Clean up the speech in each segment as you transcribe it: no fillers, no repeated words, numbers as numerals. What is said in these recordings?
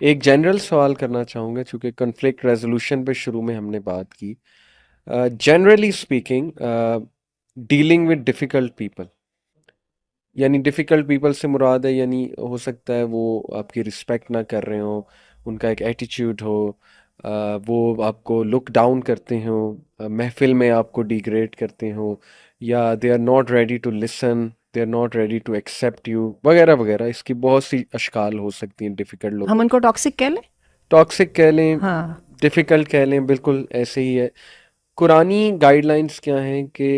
एक जनरल सवाल करना चाहूँगा चूँकि कॉन्फ्लिक्ट रेज़ोल्यूशन पे शुरू में हमने बात की। Generally speaking dealing with difficult people, यानी डिफ़िकल्ट पीपल से मुराद है यानी हो सकता है वो आपकी रिस्पेक्ट ना कर रहे हों, उनका एक एटीट्यूड हो, वो आपको लुक डाउन करते हों, महफ़िल में आपको डिग्रेड करते हों, या they are not ready to listen, they are not ready to accept you, वगैरह वगैरह। इसकी बहुत सी अशकाल हो सकती हैं डिफ़िकल्ट हम लोगों। उनको टॉक्सिक कह लें। टॉक्सिक कह लें, हाँ। डिफ़िकल्ट कह लें, बिल्कुल ऐसे ही है। कुरानी गाइडलाइंस क्या हैं कि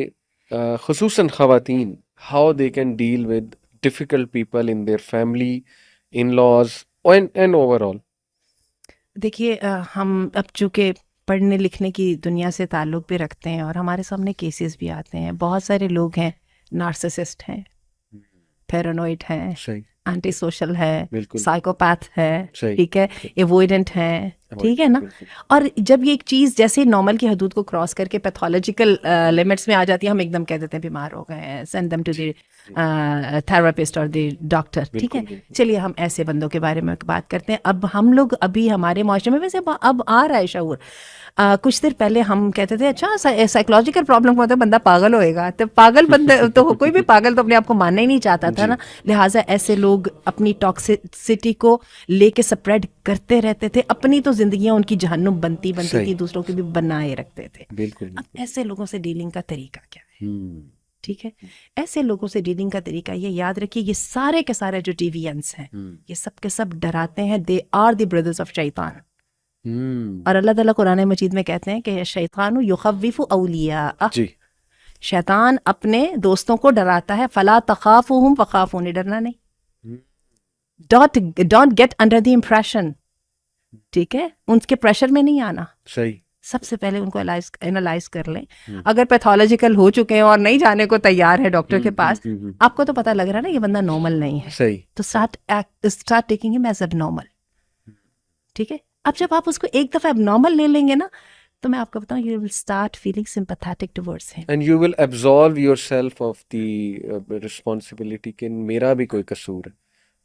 ख़ुसूसन ख़वातीन how they can deal with difficult people in their family, in laws and overall. देखिए, हम अब चूंकि पढ़ने लिखने की दुनिया से ताल्लुक़ भी रखते हैं और हमारे सामने केसेस भी आते हैं। बहुत सारे लोग हैं, नार्सिसिस्ट हैं, पैरानॉइड हैं, सही। एंटी सोशल है, बिल्कुल। साइकोपैथ है, सही। ठीक है, सही। एवॉइडेंट हैं, अवॉइड। ठीक है ना। बिल्कुल। और जब ये एक चीज़ जैसे नॉर्मल की हदूद को क्रॉस करके पैथोलॉजिकल लिमिट्स में आ जाती है, हम एकदम कह देते हैं बीमार हो गए हैं, send them to G. The G. Therapist और द डॉक्टर, ठीक है। बिल्कुल बिल्कुल। चलिए हम ऐसे बंदों के बारे में बात करते हैं। अब हम लोग अभी हमारे माशरे में वैसे अब आ रहा है शऊर। कुछ देर पहले हम कहते थे अच्छा साइकोलॉजिकल प्रॉब्लम होता है, बंदा पागल होएगा, तो पागल बंदा तो कोई भी पागल तो अपने आप को मानना ही नहीं चाहता था जी। ना। लिहाजा ऐसे लोग अपनी टॉक्सिसिटी को लेके स्प्रेड करते रहते थे। अपनी तो जिंदगियां उनकी जहन्नुम बनती बनती सही। थी, दूसरों की भी बनाए रखते थे। बिल्कुल अब बिल्कुल। ऐसे लोगों से डीलिंग का तरीका क्या है? हम्म। ठीक है, ऐसे लोगों से डीलिंग का तरीका ये याद रखिए, ये सारे के सारे जो डिवियंस हैं, हम्म। ये सब के सब डराते हैं। They are the brothers of Shaitan. Hmm. और अल्लाह ताला कुरान मजीद में कहते हैं कि शैतान युखव्विफु औलिया, जी। शैतान अपने दोस्तों को डराता है। फला तखाफुहुम फखाफूनी, डरना नहीं। Hmm. Don't don't get under the impression, ठीक है, उनके प्रेशर में नहीं आना। सही। सबसे पहले उनको एनालाइज कर लें। हम्म। अगर पैथोलॉजिकल हो चुके हैं और नहीं जाने को तैयार है डॉक्टर के पास, हम्म। आपको तो पता लग रहा है ना ये बंदा नॉर्मल नहीं है, सही। तो सही। Start taking him as abnormal, ठीक है। अब जब आप उसको एक दफा एबनॉर्मल ले लेंगे ना, तो मैं आपको बताऊं, you will start feeling sympathetic towards him. And you will absolve yourself of the responsibility कि मेरा भी कोई कसूर है,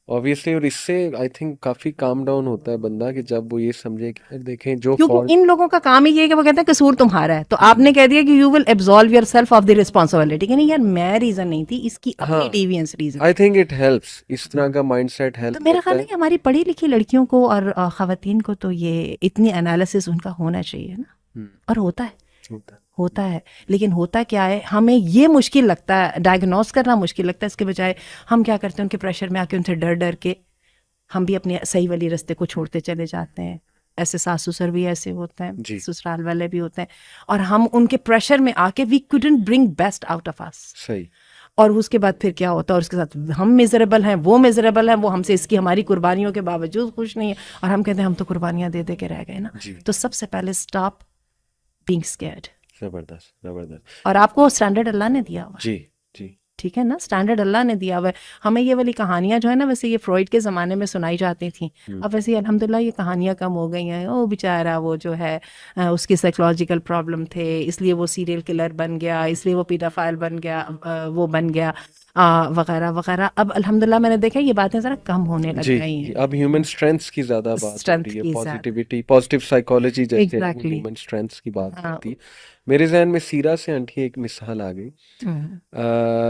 ऑब्वियसली। और इससे आई थिंक काफी काम डाउन होता है बंदा कि जब वो ये समझे कि यार देखें जो क्योंकि फॉल्ट। इन लोगों का काम ही ये है कि वो कहते हैं कसूर तुम्हारा है, तो आपने हम्म। कह दिया कि you will absolve your self of the responsibility कि नहीं यार मैं रीजन नहीं थी, इसकी हाँ। अपनी deviance reason. I think it helps, इस तरह का माइंडसेट तो हेल्प मेरा करता ख्याल है है। कि हमारी पढ़ी लिखी लड़कियों को और ख़वातीन को तो ये इतनी एनालिसिस उनका होना चाहिए ना। हम्म। और होता है, होता है। होता है। लेकिन होता क्या है, हमें ये मुश्किल लगता है, डायग्नोस करना मुश्किल लगता है। इसके बजाय हम क्या करते हैं, उनके प्रेशर में आके उनसे डर डर के हम भी अपने सही वाली रास्ते को छोड़ते चले जाते हैं। ऐसे सास ससुर भी ऐसे होते हैं, जी। ससुराल वाले भी होते हैं। और हम उनके प्रेशर में आके we couldn't bring best out of us. सही। और उसके बाद फिर क्या होता है, और उसके साथ हम मिजरेबल हैं, वो मिजरेबल हैं, वो हमसे इसकी हमारी कुर्बानियों के बावजूद खुश नहीं है। और हम कहते हैं हम तो कुर्बानियां दे दे के रह गए ना। जी। तो सबसे पहले स्टॉप बीइंग स्कैर्ड। जबरदस्त जबरदस्त। और आपको स्टैंडर्ड अल्लाह ने दिया हुआ है, जी। जी। ठीक है ना, स्टैंडर्ड अल्लाह ने दिया हुआ है। हमें ये वाली कहानियां जो है ना, वैसे ये फ्रॉइड के ज़माने में सुनाई जाती थी। हम्म। अब वैसे अल्हम्दुलिल्लाह ये कहानियां कम हो गई हैं। ओ बेचारा वो जो है उसकी साइकोलॉजिकल प्रॉब्लम थे, इसलिए वो सीरियल किलर बन गया, इसलिए वो पीडाफाइल बन गया, वो बन गया, वगैरह वगैरह। अब अल्हम्दुलिल्लाह मैंने देखा ये बातें ज़रा कम होने लग जी। गई जी। हैं। अब ह्यूमन स्ट्रेंथ्स की ज़्यादा बात हो रही स्ट्रेंथ है, की ज़्यादा। पॉजिटिविटी, पॉजिटिव साइकोलॉजी जैसे एग्जैक्टली। ह्यूमन स्ट्रेंथ्स की बात हाँ। करती है। मेरे जहन में सीरा से आंटी एक मिसाल आ गई। हम्म।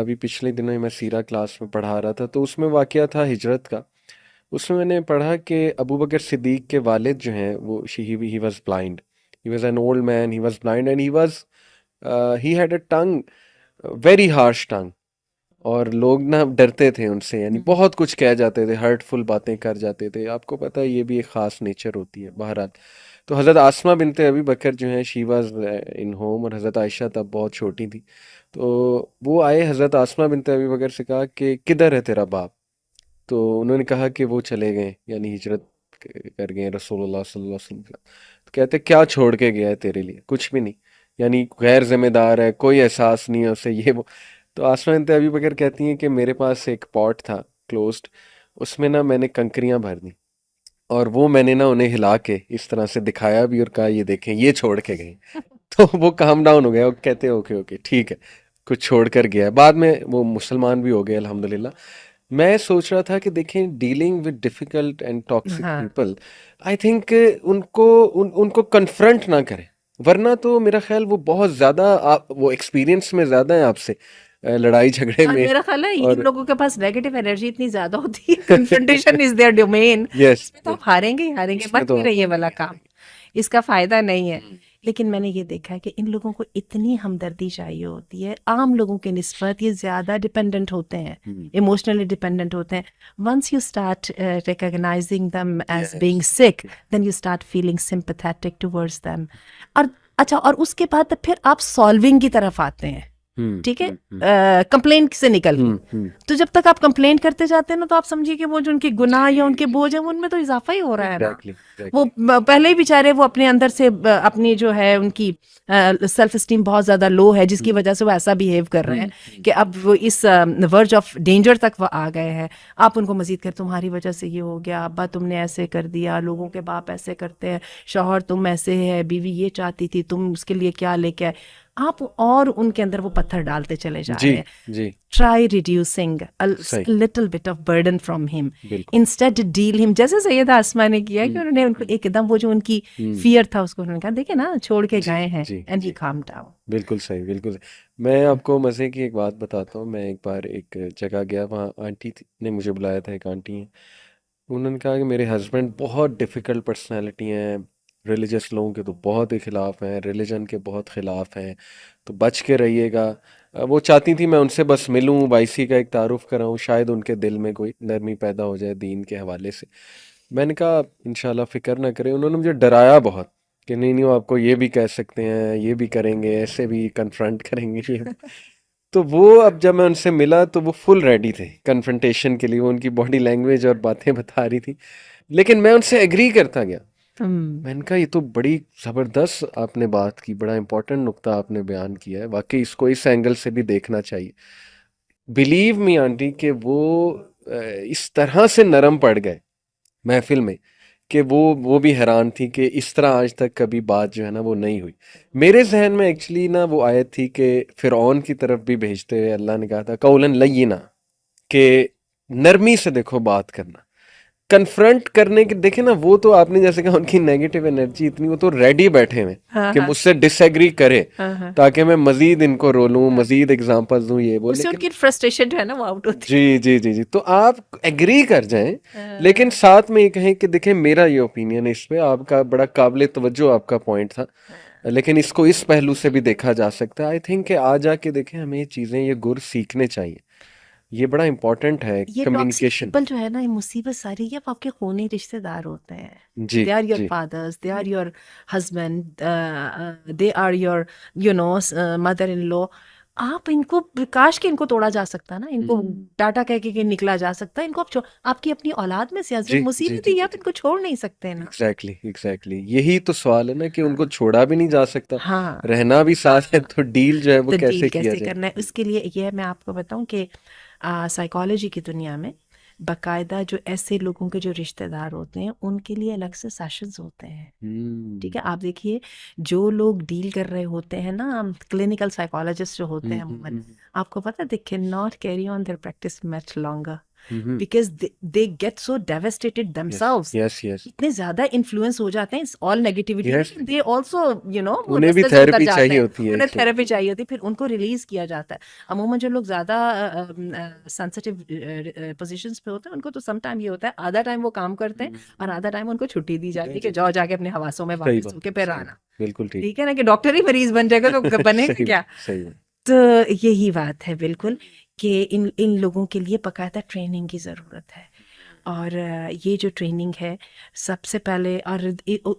अभी पिछले दिनों ही मैं सीरा क्लास में पढ़ा रहा था, तो उसमें वाकया था हिजरत का। उसमें मैंने पढ़ा कि अबू बकर सिद्दीक के वालिद जो हैं वो he was blind, he was an old man, he was blind and he had a tongue, very harsh tongue. और लोग ना डरते थे उनसे, यानी हम्म। बहुत कुछ कह जाते थे, हर्टफुल बातें कर जाते थे। आपको पता है ये भी एक ख़ास नेचर होती है। बहरहाल, तो हज़रत आसमा बिनते अबी बकर जो हैं, शी वाज इन होम, और हज़रत आयशा तब बहुत छोटी थी। तो वो आए, हज़रत आसमा बिनते अबी बकर से कहा कि किधर है तेरा बाप। तो उन्होंने कहा कि वो चले गए, यानी हिजरत कर गए रसूलुल्लाह सल्लल्लाहु अलैहि वसल्लम। तो कहते क्या छोड़ के गया है तेरे लिए, कुछ भी नहीं, यानी गैर जिम्मेदार है, कोई एहसास नहीं है उसे, ये वो। तो आसमा बिनते अबी बकर कहती हैं कि मेरे पास एक पॉट था क्लोज्ड, उसमें ना मैंने कंकरियां भर दी, और वो मैंने ना उन्हें हिला के इस तरह से दिखाया भी और कहा ये देखें ये छोड़ के गए। तो वो काम डाउन हो गया, वो कहते ओके ओके ठीक है, कुछ छोड़ कर गया है। बाद में वो मुसलमान भी हो गए अल्हम्दुलिल्लाह। मैं सोच रहा था कि देखें, dealing with difficult and toxic हाँ पीपल, आई थिंक उनको कन्फ्रंट ना करें, वरना तो मेरा ख्याल वो बहुत ज़्यादा वो एक्सपीरियंस में ज़्यादा है आपसे, लड़ाई झगड़े और में। मेरा ख्याल है इन और लोगों के पास नेगेटिव एनर्जी इतनी ज्यादा होती है, confrontation is there domain, yes, इसमें तो आप हारेंगे ही हारेंगे, इसमें मत तो करें ये वाला हारेंगे काम, हारेंगे। इसका फायदा नहीं है। हम्म, लेकिन मैंने ये देखा है कि इन लोगों को इतनी हमदर्दी चाहिए होती है, आम लोगों के निस्बत ये ज्यादा डिपेंडेंट होते हैं, हम्म, इमोशनली डिपेंडेंट होते हैं। Once you start recognising them as being yes, sick, then you start feeling sympathetic towards them. और अच्छा, और उसके बाद फिर आप सॉल्विंग की तरफ आते हैं, हम्म, ठीक है, हम्म, हम्म, कंप्लेंट से निकल के। हम्म, तो जब तक आप कंप्लेंट करते जाते हैं ना, तो आप समझिए कि वो जो उनके गुनाह या उनके बोझ है, उनमें तो इजाफा ही हो रहा है ना। एग्जैक्टली वो एग्जैक्टली। पहले ही बेचारे वो अपने अंदर से अपनी जो है उनकी सेल्फ स्टीम बहुत ज्यादा लो है, जिसकी वजह से वो ऐसा बिहेव कर रहे हैं कि अब वो इस वर्ज ऑफ डेंजर तक वो आ गए हैं। आप उनको मजीद कर, तुम्हारी वजह से ये हो गया, अब्बा तुमने ऐसे कर दिया, लोगों के बाप ऐसे करते हैं, शौहर तुम ऐसे है, बीवी ये चाहती थी, तुम उसके लिए क्या लेके आए। आप और उनके अंदर वो पत्थर डालते चले जा जी रहे हैं। जी, Try reducing a सही, little bit of burden from him. बिल्कुल। Instead deal him, जैसे सैयदा आसमा ने किया कि उन्होंने उनको एकदम वो जो उनकी हम्म, फियर था उसको उन्होंने कहा देखिए ना छोड़ के जी गए हैं, जी एंड ही जी, calmed down. बिल्कुल सही, बिल्कुल सही। मैं आपको मज़े की एक बात बताता हूँ। मैं एक बार एक जगह गया, वहाँ आंटी ने मुझे बुलाया था, एक आंटी हैं। उन्होंने कहा कि मेरे हस्बैंड बहुत डिफ़िकल्ट पर्सनैलिटी हैं, रिलीजियस लोगों के तो बहुत ही ख़िलाफ़ हैं, रिलीजन के बहुत ख़िलाफ़ हैं, तो बच के रहिएगा। वो चाहती थी मैं उनसे बस मिलूं, वाइसी का एक तारुफ़ कराऊं, शायद उनके दिल में कोई नरमी पैदा हो जाए दीन के हवाले से। मैंने कहा इंशाल्लाह फ़िक्र ना करें। उन्होंने मुझे डराया बहुत कि नहीं नहीं, वो आपको ये भी कह सकते हैं, ये भी करेंगे, ऐसे भी कन्फ्रंट करेंगे ये। तो वो, अब जब मैं उनसे मिला तो वो फुल रेडी थे कन्फ्रंटेशन के लिए, वो उनकी बॉडी लैंग्वेज और बातें बता रही थी, लेकिन मैं उनसे एग्री करता गया। हम्म। मैंने कहा ये तो बड़ी ज़बरदस्त आपने बात की, बड़ा इंपॉर्टेंट नुक्ता आपने बयान किया है, वाकई इसको इस एंगल से भी देखना चाहिए। बिलीव मी आंटी कि वो इस तरह से नरम पड़ गए महफिल में कि वो भी हैरान थी कि इस तरह आज तक कभी बात जो है ना वो नहीं हुई। मेरे जहन में एक्चुअली ना वो आयत थी कि फिरौन की तरफ भी भेजते हुए अल्लाह ने कहा था कौलन लय्यिना, कि नरमी से देखो बात करना, कन्फ्रंट करने के। देखे ना, वो तो आपने जैसे कहा उनकी नेगेटिव एनर्जी इतनी, वो तो रेडी बैठे हुए हाँ कि हाँ मुझसे डिसएग्री करे हाँ हाँ ताकि मैं मजीद इनको रोलूं, हाँ। मजीद एग्जांपल्स दूं, ये वो। उससे लेकिन उनकी फ्रस्ट्रेशन जो है ना वो आउट होती जी जी जी जी, तो आप एग्री कर जाएं, है। लेकिन साथ में ये कहें कि देखें मेरा ये ओपिनियन है इस पे, आपका बड़ा काबिल तवज्जो आपका पॉइंट था, लेकिन इसको इस पहलू से भी देखा जा सकता है। आई थिंक कि आ जाके देखें, हमें ये चीज़ें, ये गुर सीखने चाहिए, ये बड़ा इंपॉर्टेंट है ये टॉक्सिक कम्युनिकेशन। पीपल जो है ना, ये मुसीबत सारी ये आपके खूनी रिश्तेदार होते हैं। जी दे आर योर जी, fathers, they are your husband, they are your you know mother in law. आप इनको, काश के इनको तोड़ा जा सकता ना, इनको टाटा कह के निकला जा सकता, इनको आप आपकी अपनी औलाद में से जी अजीम जी मुसीबत जी है ये, जी आप जी, इनको छोड़ नहीं सकते ना। एग्जैक्टली एग्जैक्टली, यही तो सवाल है ना कि उनको छोड़ा भी नहीं जा सकता, हाँ रहना भी साथ है, तो डील जो है वो तो डील कैसे किया कैसे जाए। करना है, उसके लिए ये मैं आपको बताऊं कि साइकोलॉजी की दुनिया में बाकायदा जो ऐसे लोगों के जो रिश्तेदार होते हैं उनके लिए अलग से सेशंस होते हैं। ठीक हम्म है, आप देखिए जो लोग डील कर रहे होते हैं ना, क्लिनिकल साइकोलॉजिस्ट जो होते हैं अमूमन, हम्म, आपको पता है they can not carry on their practice much longer, hmm, because they get so devastated yes themselves, yes yes इतने ज्यादा इन्फ्लुएंस हो जाते हैं ऑल नेगेटिविटी में यस, कि दे ऑल्सो यू नो वो उन्हें भी रेस्टलेस होकर थेरेपी जाते चाहिए हैं। होती है उन्हें इसलिए। थेरेपी चाहिए होती है, फिर उनको रिलीज किया जाता है। अमूमन जो लोग ज्यादा सेंसिटिव पोजीशंस पे होते हैं उनको तो सम टाइम ये होता है, आधा टाइम वो काम करते हैं और आधा टाइम उनको छुट्टी दी जाती जी है कि जी, जाओ जाके अपने हवासों में सही वापस बात, होके फिर सही आना। बात, बिल्कुल ठीक। ठीक है ना, कि डॉक्टर ही मरीज बन जाएगा तो बनेगा सही क्या। सही बात। तो यही बात है बिल्कुल, कि इन इन लोगों के लिए बाकायदा ट्रेनिंग की ज़रूरत है। और ये जो ट्रेनिंग है सबसे पहले, और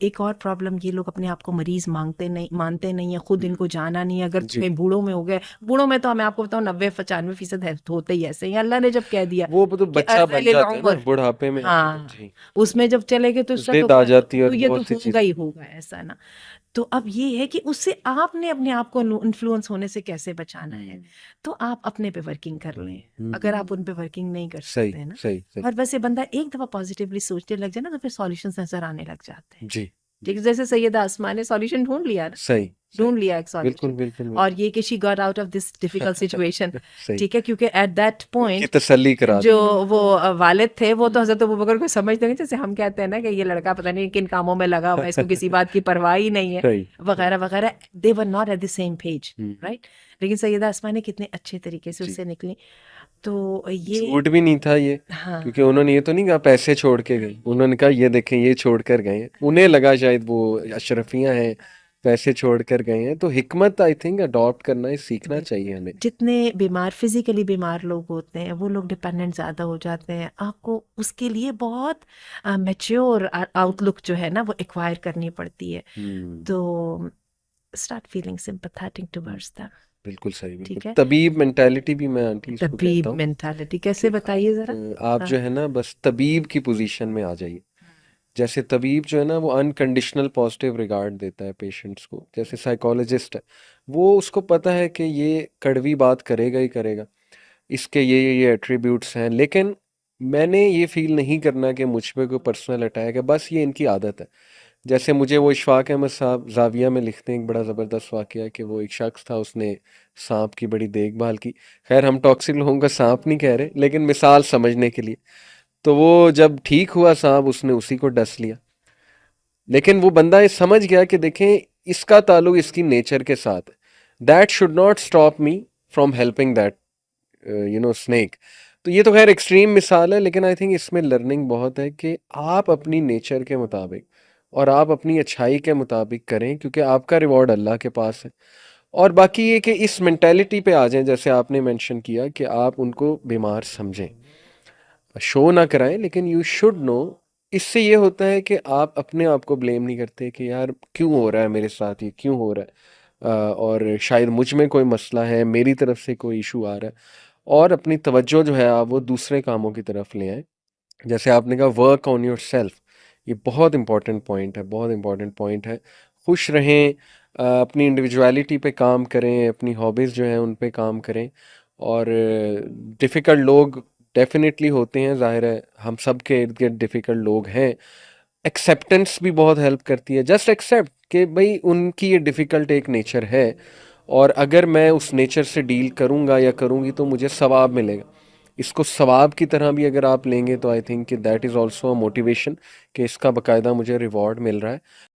एक और प्रॉब्लम, ये लोग अपने आप को मरीज मानते नहीं है, खुद इनको जाना नहीं है। अगर जी, कहीं बूढ़ों में हो गए, बूढ़ों में तो मैं आपको बताऊं 90-95% होते ही ऐसे ही। अल्लाह ने जब कह दिया वो तो कि बच्चा बन अर्ज़िल जाते हैं ना उम्र, बुढ़ापे में आके, तो हाँ जी, उसमें जब चले गए तो उसका जिद आ जाती है तो और ये तो बहुत सी होगा ही चीजें। होगा ऐसा ना। तो अब ये है कि उससे आपने अपने आप को इन्फ्लुएंस होने से कैसे बचाना है, हम्म, तो आप अपने पे वर्किंग कर लें, अगर आप उन पे वर्किंग नहीं कर सही सकते हैं ना। सही सही, और वैसे बंदा एक दफा पॉजिटिवली सोचने लग जाए ना, तो फिर सॉल्यूशंस नजर आने लग जाते हैं। जी ठीक है, जैसे सैयदा आसमा ने सॉल्यूशन ढूंढ लिया ना, सही सही ढूंढ लिया एक बिल्कुल सॉल्यूशन। बिल्कुल और बिल्कुल ये कि she got out of this difficult situation. सही ठीक है, क्योंकि एट दैट उनकी पॉइंट तसल्ली करा जो दी वो वालिद थे वो तो हजरत अबू बकर को समझते नहीं, जैसे हम कहते हैं ना कि ये लड़का पता नहीं किन कामों में लगा हुआ है, इसको किसी बात की परवाह ही नहीं है, सही वगैरह वगैरह। They were not at the same page, hmm, right. लेकिन सैयदा आसमा ने कितने अच्छे तरीके से जी उससे निकली। तो ये, झूठ भी नहीं था ये, हाँ क्योंकि उन्होंने ये तो नहीं कहा पैसे छोड़ के गए, उन्होंने कहा ये देखें ये छोड़ कर गए हैं, उन्हें लगा शायद वो अशरफियां हैं, पैसे छोड़ कर गए हैं। तो हिकमत आई थिंक अडॉप्ट करना है, सीखना बिल्कुल। चाहिए हमें। जितने बीमार, फिजिकली बीमार लोग होते हैं वो लोग डिपेंडेंट ज़्यादा हो जाते हैं, आपको उसके लिए बहुत मैच्योर आउटलुक जो है ना वो एक्वायर करनी पड़ती है। हम्म तो start feeling sympathetic towards them. बिल्कुल सही, बिल्कुल ठीक है, तबीब मेंटालिटी भी मैं आंटी इसको कहता तबीब हूँ मेंटालिटी कि कैसे बताइए ज़रा। आप हाँ, जो है ना बस तबीब की पोजीशन में आ जाइए। जैसे तबीब जो है ना वो अनकंडीशनल पॉजिटिव रिगार्ड देता है पेशेंट्स को, जैसे साइकोलॉजिस्ट है वो उसको पता है कि ये कड़वी बात करेगा ही करेगा, इसके ये एट्रीब्यूट्स हैं, लेकिन मैंने ये फील नहीं करना कि मुझ पे कोई पर्सनल अटैक है, बस ये इनकी आदत है। जैसे मुझे वो इशफाक अहमद साहब जाविया में लिखते हैं एक बड़ा ज़बरदस्त वाक़या कि वो एक शख्स था, उसने सांप की बड़ी देखभाल की। खैर हम टॉक्सिक लोगों का सांप नहीं कह रहे, लेकिन मिसाल समझने के लिए। तो वो जब ठीक हुआ सांप, उसने उसी को डस लिया। लेकिन वो बंदा ये समझ गया कि देखें इसका ताल्लुक इसकी नेचर के साथ है, that should not stop me from helping that snake. तो ये तो खैर एक्सट्रीम मिसाल है, लेकिन आई थिंक इसमें लर्निंग बहुत है कि आप अपनी नेचर के मुताबिक और आप अपनी अच्छाई के मुताबिक करें, क्योंकि आपका रिवॉर्ड अल्लाह के पास है। और बाकी ये कि इस मेंटेलिटी पे आ जाएं, जैसे आपने मेंशन किया कि आप उनको बीमार समझें, शो ना कराएं, लेकिन यू शुड नो। इससे ये होता है कि आप अपने आप को ब्लेम नहीं करते कि यार क्यों हो रहा है मेरे साथ, ये क्यों हो रहा है, और शायद मुझ में कोई मसला है, मेरी तरफ से कोई इशू आ रहा है। और अपनी तवज्जो जो है आप वो दूसरे कामों की तरफ ले आएं। जैसे आपने कहा वर्क ऑन योर सेल्फ, ये बहुत इंपॉर्टेंट पॉइंट है, बहुत इंपॉर्टेंट पॉइंट है। खुश रहें, अपनी इंडिविजुअलिटी पे काम करें, अपनी हॉबीज़ जो हैं उन पे काम करें। और डिफ़िकल्ट लोग डेफिनेटली होते हैं, ज़ाहिर है हम सब के इर्द गिर्द डिफ़िकल्ट लोग हैं। एक्सेप्टेंस भी बहुत हेल्प करती है, जस्ट एक्सेप्ट कि भाई उनकी ये डिफ़िकल्ट एक नेचर है, और अगर मैं उस नेचर से डील करूँगा या करूँगी तो मुझे सवाब मिलेगा। इसको सवाब की तरह भी अगर आप लेंगे तो आई थिंक कि that is also a motivation कि इसका बाकायदा मुझे रिवॉर्ड मिल रहा है।